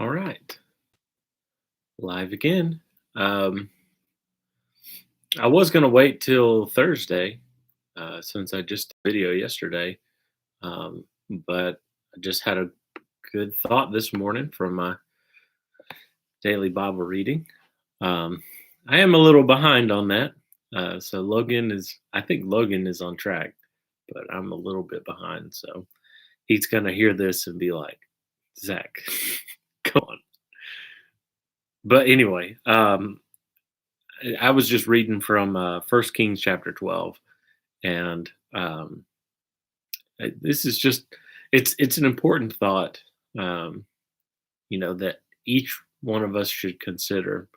All right, live again. Um, I was gonna wait till Thursday since I just did a video yesterday, but I just had a good thought this morning from my daily Bible reading. Um, I am a little behind on that, so I think Logan is on track, but I'm a little bit behind. So he's gonna hear this and be like, "Zach, come on." But anyway, I was just reading from 1 Kings chapter 12, and this is just it's an important thought, um, that each one of us should consider.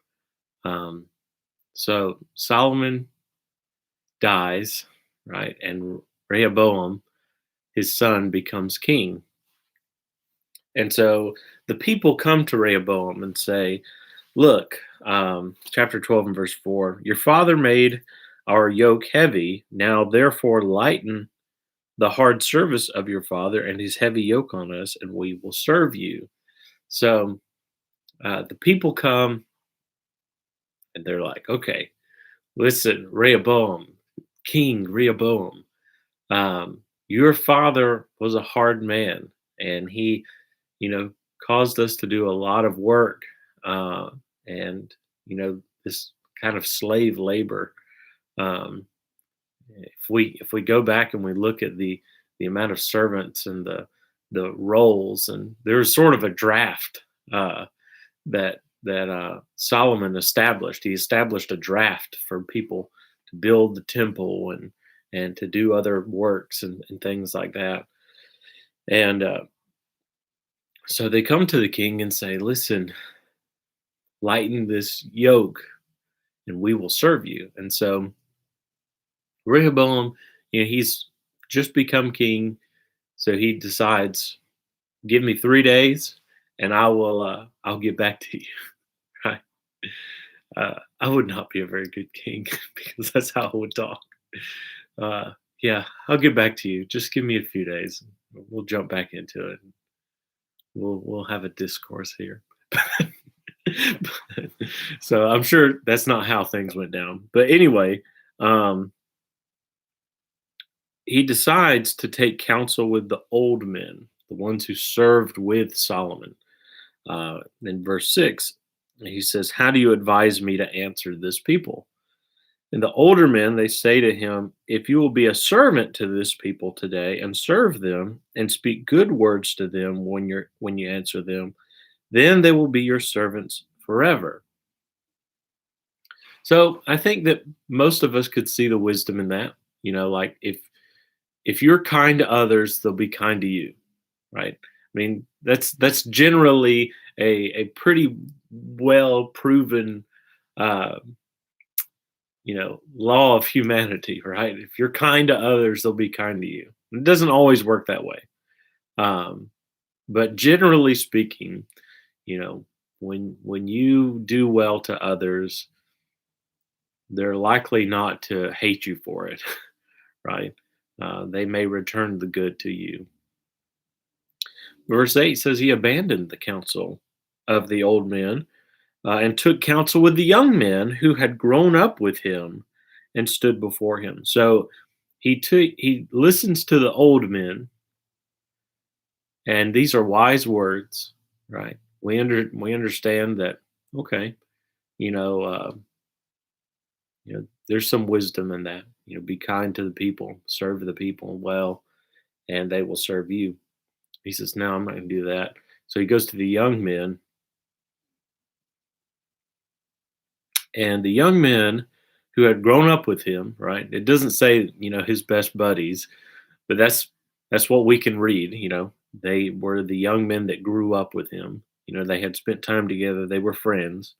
Um, so Solomon dies, right, and Rehoboam, his son, becomes king, and so the people come to Rehoboam and say, "Look, chapter 12 and verse 4, your father made our yoke heavy. Now, therefore, lighten the hard service of your father and his heavy yoke on us, and we will serve you." So the people come and they're like, "Okay, listen, Rehoboam, King Rehoboam, your father was a hard man, and he, you know, caused us to do a lot of work, uh, and this kind of slave labor. Um, if we go back and we look at the amount of servants and the roles, and there's sort of a draft that Solomon established. He established a draft for people to build the temple and to do other works and things like that. And so they come to the king and say, "Listen, lighten this yoke, and we will serve you." And so Rehoboam, he's just become king, so he decides, "Give me 3 days, and I'll get back to you." Right? I would not be a very good king because that's how I would talk. Uh, yeah, I'll get back to you. Just give me a few days. We'll jump back into it. We'll have a discourse here. So I'm sure that's not how things went down. But anyway, um, he decides to take counsel with the old men, the ones who served with Solomon. In verse 6, he says, "How do you advise me to answer this people?" And the older men, they say to him, "If you will be a servant to this people today and serve them and speak good words to them when you answer them, then they will be your servants forever." So I think that most of us could see the wisdom in that. Like if you're kind to others, they'll be kind to you, right? I mean, that's generally a pretty well proven uh, law of humanity, right? If you're kind to others, they'll be kind to you. It doesn't always work that way. Um, but generally speaking, when you do well to others, they're likely not to hate you for it, right? They may return the good to you. Verse 8 says he abandoned the counsel of the old men and took counsel with the young men who had grown up with him and stood before him. So he listens to the old men, and these are wise words, right? We understand that. Okay, you know, uh, there's some wisdom in that. Be kind to the people, serve the people well, and they will serve you. He says, "No, I'm not going to do that." So he goes to the young men, and the young men who had grown up with him, right? It doesn't say, his best buddies, but that's what we can read. They were the young men that grew up with him. They had spent time together. They were friends.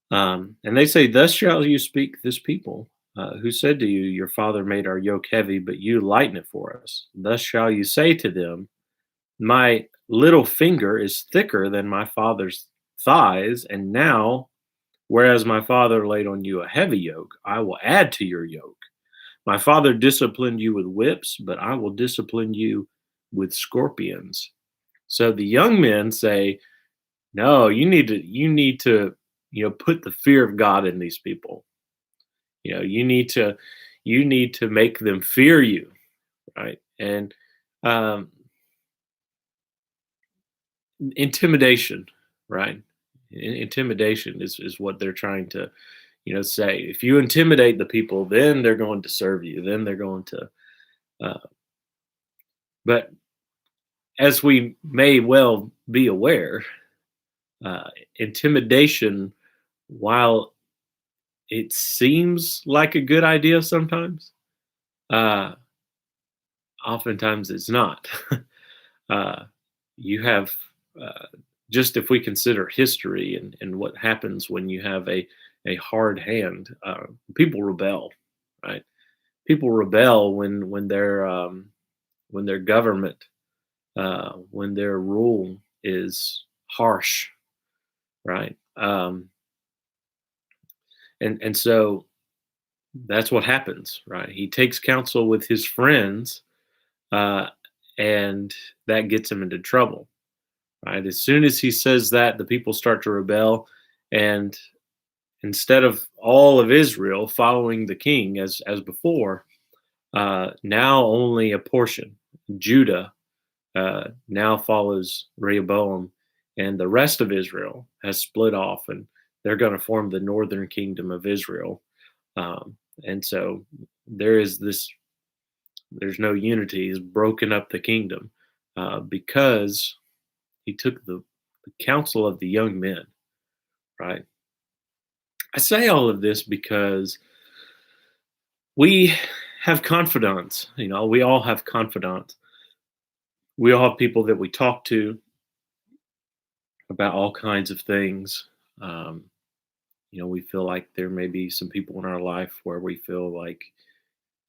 And they say, "Thus shall you speak this people, who said to you, your father made our yoke heavy, but you lighten it for us. Thus shall you say to them, my little finger is thicker than my father's thighs, and now, whereas my father laid on you a heavy yoke, I will add to your yoke. My father disciplined you with whips, but I will discipline you with scorpions." So the young men say, No, you need to put the fear of God in these people. You need to make them fear you, right? And um, intimidation, right? Intimidation is what they're trying to say. If you intimidate the people, then they're going to serve you. Then they're going to. Uh, but as we may well be aware, intimidation, while it seems like a good idea sometimes, uh, oftentimes it's not. uh, you have uh, just if we consider history and what happens when you have a hard hand, people rebel, right? People rebel when their government, when their rule is harsh, right? And so that's what happens, right? He takes counsel with his friends, uh, and that gets him into trouble, right? As soon as he says that, the people start to rebel, and instead of all of Israel following the king as before, now only a portion, Judah, now follows Rehoboam, and the rest of Israel has split off, and they're going to form the northern kingdom of Israel. And so there is this. There's no unity. He's broken up the kingdom because he took the counsel of the young men. Right. I say all of this because we have confidants. We all have confidants. We all have people that we talk to about all kinds of things. Um, we feel like there may be some people in our life where we feel like,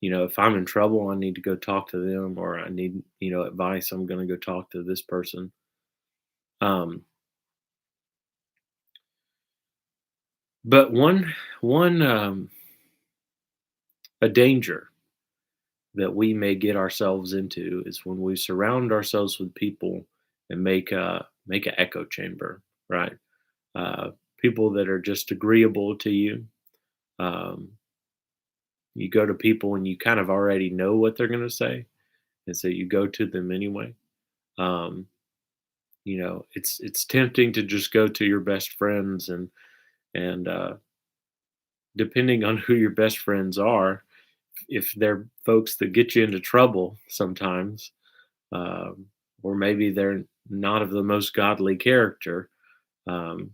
if I'm in trouble, I need to go talk to them, or I need, advice. I'm going to go talk to this person. Um, but one a danger that we may get ourselves into is when we surround ourselves with people and make an echo chamber, right? Uh, People that are just agreeable to you. Um, you go to people and you kind of already know what they're going to say, and so you go to them anyway. Um, it's tempting to just go to your best friends, and depending on who your best friends are, if they're folks that get you into trouble sometimes, um, or maybe they're not of the most godly character. Um,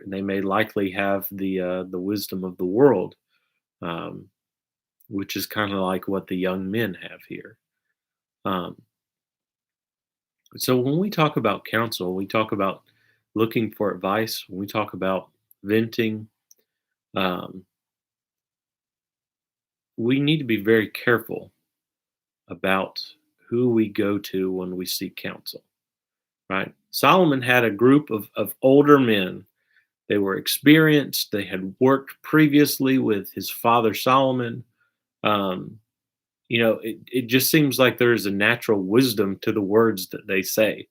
they may likely have the wisdom of the world, um, which is kind of like what the young men have here. Um, so when we talk about counsel, we talk about looking for advice. When we talk about venting, um, we need to be very careful about who we go to when we seek counsel. Right? Solomon had a group of older men. They were experienced. They had worked previously with his father Solomon. Um, it just seems like there is a natural wisdom to the words that they say.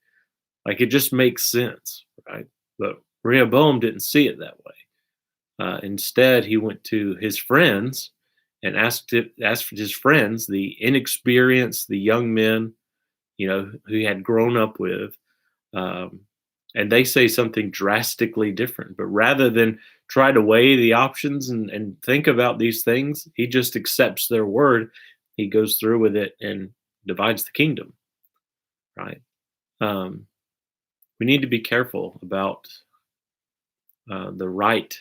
Like it just makes sense, right? But Rehoboam didn't see it that way. Instead, he went to his friends and asked his friends, the inexperienced, the young men, who he had grown up with, um, and they say something drastically different. But rather than try to weigh the options and think about these things, he just accepts their word. He goes through with it and divides the kingdom. Right? Um, we need to be careful about the right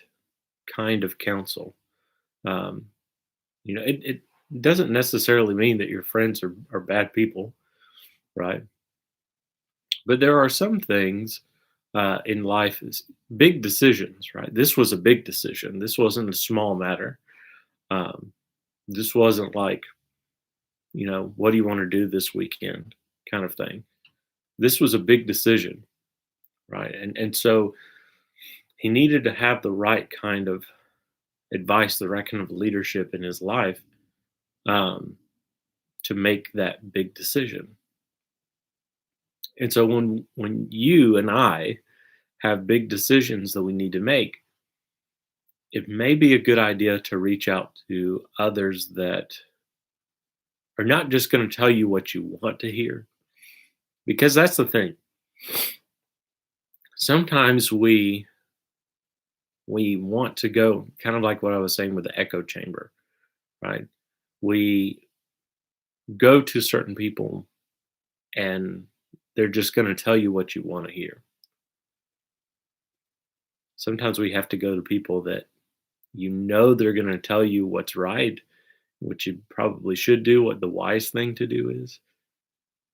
kind of counsel. Um, it doesn't necessarily mean that your friends are bad people, right? But there are some things in life, is big decisions, right? This was a big decision. This wasn't a small matter. Um, this wasn't like, what do you want to do this weekend kind of thing. This was a big decision, right? And so he needed to have the right kind of advice, the right kind of leadership in his life, um, to make that big decision. And so when you and I have big decisions that we need to make, it may be a good idea to reach out to others that are not just going to tell you what you want to hear. Because that's the thing. Sometimes we want to go kind of like what I was saying with the echo chamber, right? We go to certain people and they're just going to tell you what you want to hear. Sometimes we have to go to people that they're going to tell you what's right, what you probably should do, what the wise thing to do is,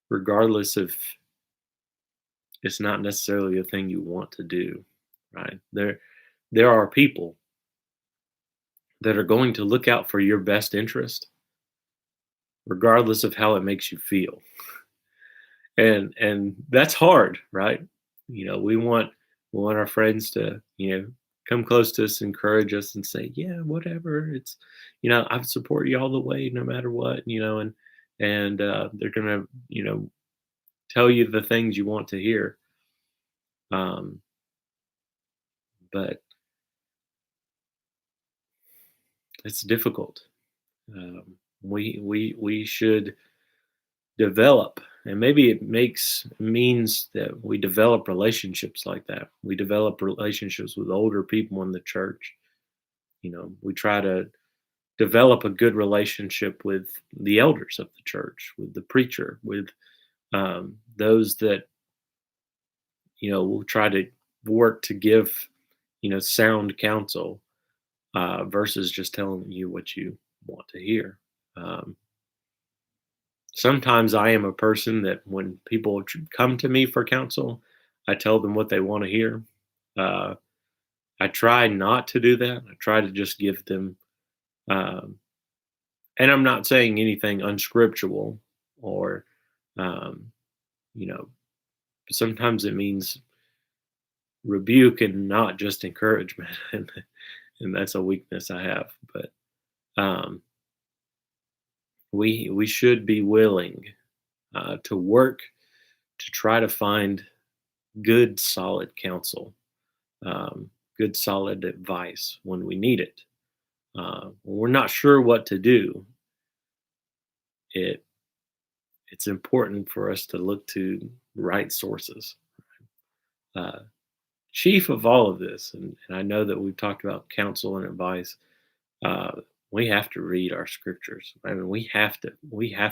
regardless if it's not necessarily the thing you want to do, right? There are people that are going to look out for your best interest, regardless of how it makes you feel. And that's hard, right? We want our friends to, come close to us, encourage us, and say, "Yeah, whatever. It's, I support you all the way, no matter what." And they're gonna, tell you the things you want to hear. Um, but it's difficult. We should develop, and maybe it means that we develop relationships like that. We develop relationships with older people in the church. We try to develop a good relationship with the elders of the church, with the preacher, with those that will try to work to give sound counsel, versus just telling you what you want to hear. um, Sometimes I am a person that when people come to me for counsel, I tell them what they want to hear. Uh, I try not to do that. I try to just give them, um, and I'm not saying anything unscriptural or, um, you know, sometimes it means rebuke and not just encouragement. And that's a weakness I have. But um, we should be willing to work to try to find good, solid counsel, um, good, solid advice when we need it. When we're not sure what to do, it it's important for us to look to right sources. Uh, Chief of all of this, and I know that we've talked about counsel and advice. Uh, we have to read our scriptures. I mean, we have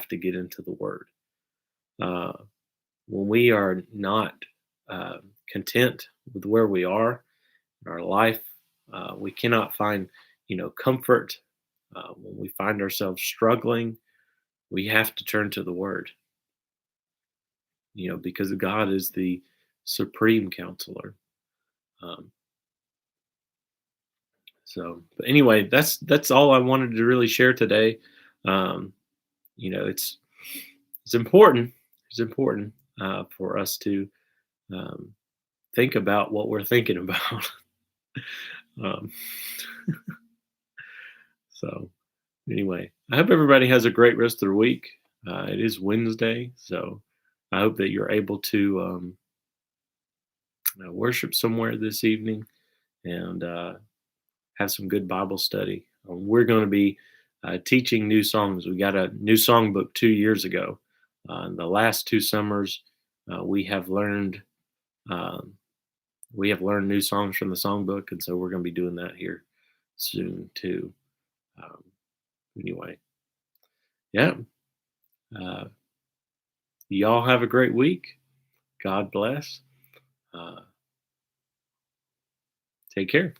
to get into the Word. Uh, when we are not uh, content with where we are in our life, we cannot find, comfort. When we find ourselves struggling, we have to turn to the Word, because God is the supreme counselor. Um, but anyway, that's all I wanted to really share today. Um, it's important. It's important for us to um, think about what we're thinking about. um, so anyway, I hope everybody has a great rest of their week. It is Wednesday, so I hope that you're able to worship somewhere this evening and have some good Bible study. We're going to be teaching new songs. We got a new songbook 2 years ago. In the last 2 summers, we have learned um, new songs from the songbook, and so we're going to be doing that here soon too. Um, anyway, yeah. Uh, y'all have a great week. God bless. Uh, Take care.